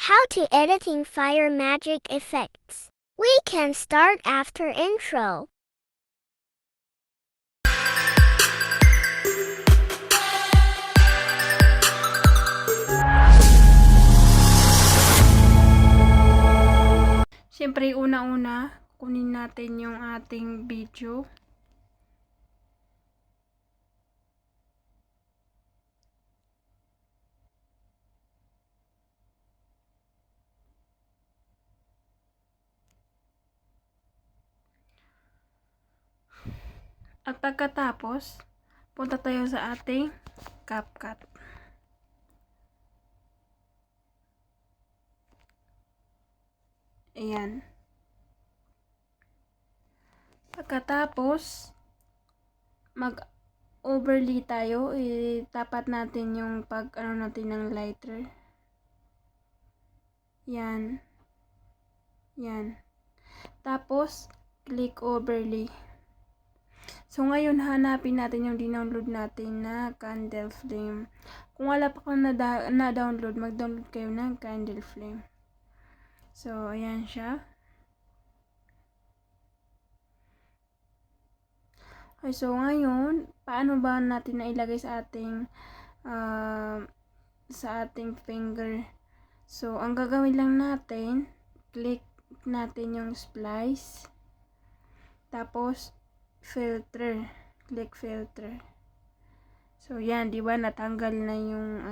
How to editing Fire Magic effects. We can start after intro. Siyempre, una-una, kunin natin yung ating video. At pagkatapos, punta tayo sa ating CapCut. Ayan. Pagkatapos, mag-overlay tayo. Tapat natin yung natin ng lighter. Yan. Yan. Tapos, click overlay. So, ngayon, hanapin natin yung dinownload natin na Candle Flame. Kung wala pa kang na-download, mag-download kayo ng Candle Flame. So, ayan siya. Okay, so, ngayon, paano ba natin na ilagay sa ating finger? So, ang gagawin lang natin, click natin yung splice. Tapos, filter. Click filter. So, yan, di ba natanggal na yung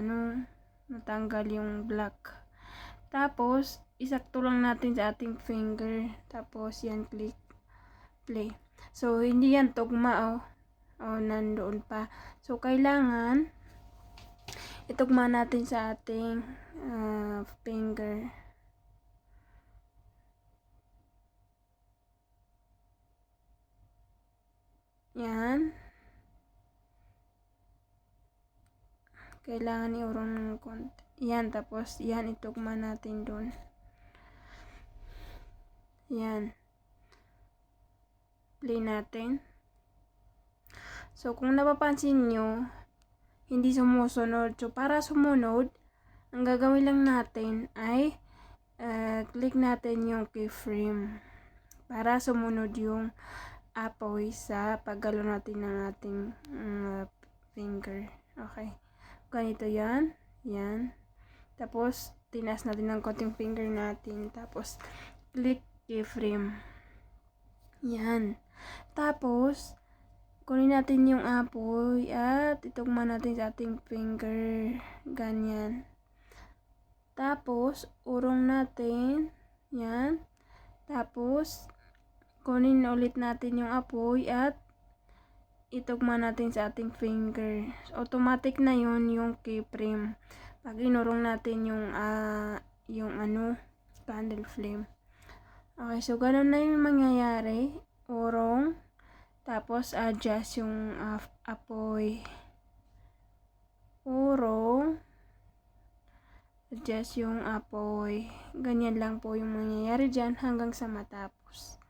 natanggal yung black. Tapos, isakto lang natin sa ating finger. Tapos, yan, click play. So, hindi yan tugma, nandoon pa. So, kailangan itugma natin sa ating finger. Yan. Kailangan i-urong ng konti. Yan, tapos yan, itugma natin doon. Yan. Play natin. So, kung napapansin nyo, hindi sumusunod. So, para sumunod, ang gagawin lang natin ay click natin yung keyframe para sumunod yung apoy sa paggalaw natin ng ating finger. Okay. Ganito yan. Yan. Tapos, tinas natin ng konting finger natin. Tapos, click keyframe. Yan. Tapos, kunin natin yung apoy at itugma natin sa ating finger. Ganyan. Tapos, urong natin. Yan. Tapos, kunin ulit natin yung apoy at itugma natin sa ating finger. Automatic na yun yung keyframe. Pag inurong natin yung candle flame. Okay, so ganun na yung mangyayari. Urong. Tapos adjust yung apoy. Urong. Adjust yung apoy. Ganyan lang po yung mangyayari dyan hanggang sa matapos.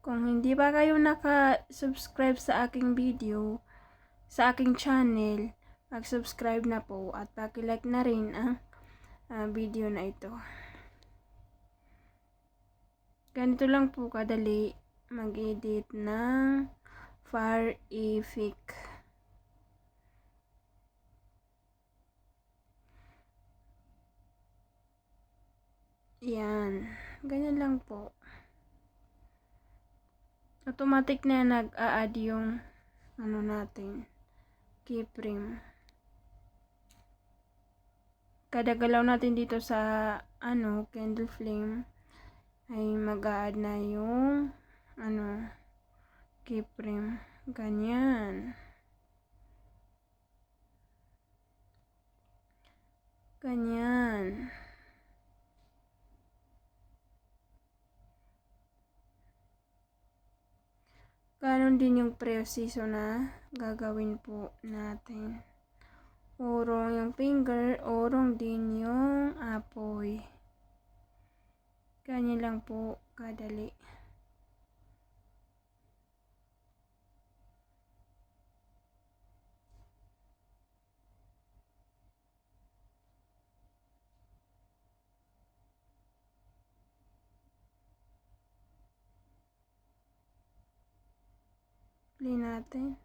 Kung hindi pa kayo naka-subscribe sa aking video, sa aking channel, mag-subscribe na po at paki-like na rin ang video na ito. Ganito lang po kadali mag-edit ng fire effect. Yan. Ganyan lang po. Automatic na nag-a-add yung natin, keyframe. Kada galaw natin dito sa candle flame ay mag-a-add na yung keyframe. Ganyan. Ganyan. Ganon din yung proseso na gagawin po natin. Urong yung finger, urong din yung apoy. Ganyan lang po kadali. Play natin.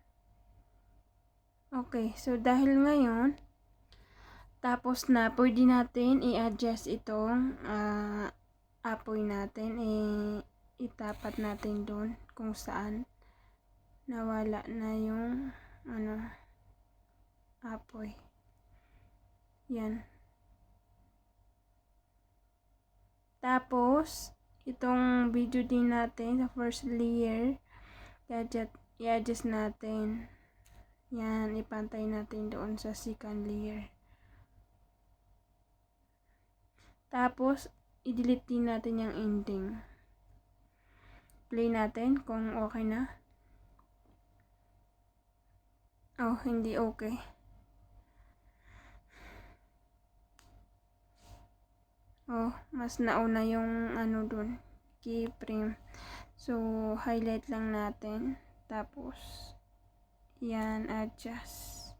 Okay, so dahil ngayon, tapos na, pwede natin i-adjust itong apoy natin. Itapat natin doon kung saan nawala na yung apoy. Yan. Tapos, itong video din natin sa first layer, i-adjust natin. Yan, ipantay natin doon sa second layer. Tapos, i-delete din natin yung ending. Play natin kung okay na. Oh, hindi okay. Oh, mas nauna yung dun, keyframe. So, highlight lang natin. Tapos, yan, adjust.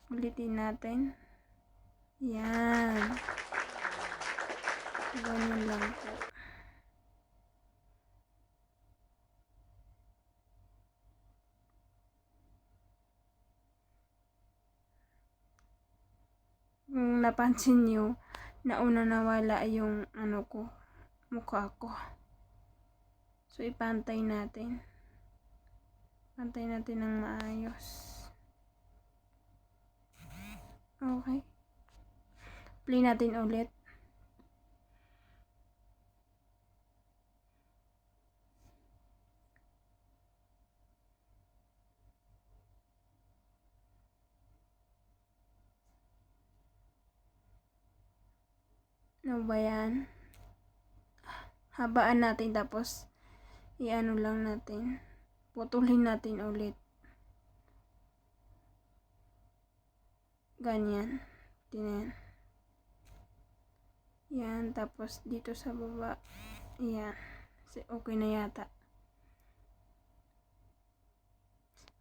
Ulitin natin. Yan. Ganyan lang po. Kung napansin nyo, nauna nawala yung mukha ko. So, ipantay natin. Pantay natin ng maayos. Okay. Play natin ulit. Ano ba yan? Habaan natin tapos lang natin. Putulin natin ulit. Ganyan. Tingnan. Yan. Tapos dito sa baba. Yan. Okay na yata.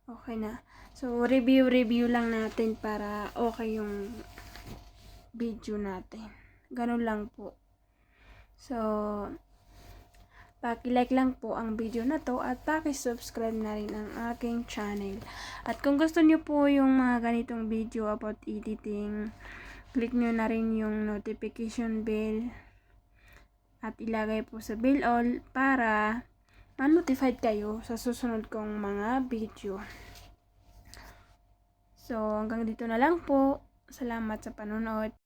Okay na. So, review lang natin para okay yung video natin. Ganun lang po. So, paki-like lang po ang video na to at paki-subscribe na rin ang aking channel. At kung gusto niyo po yung mga ganitong video about editing, click nyo na rin yung notification bell at ilagay po sa bell all para ma-notified kayo sa susunod kong mga video. So, hanggang dito na lang po. Salamat sa panonood.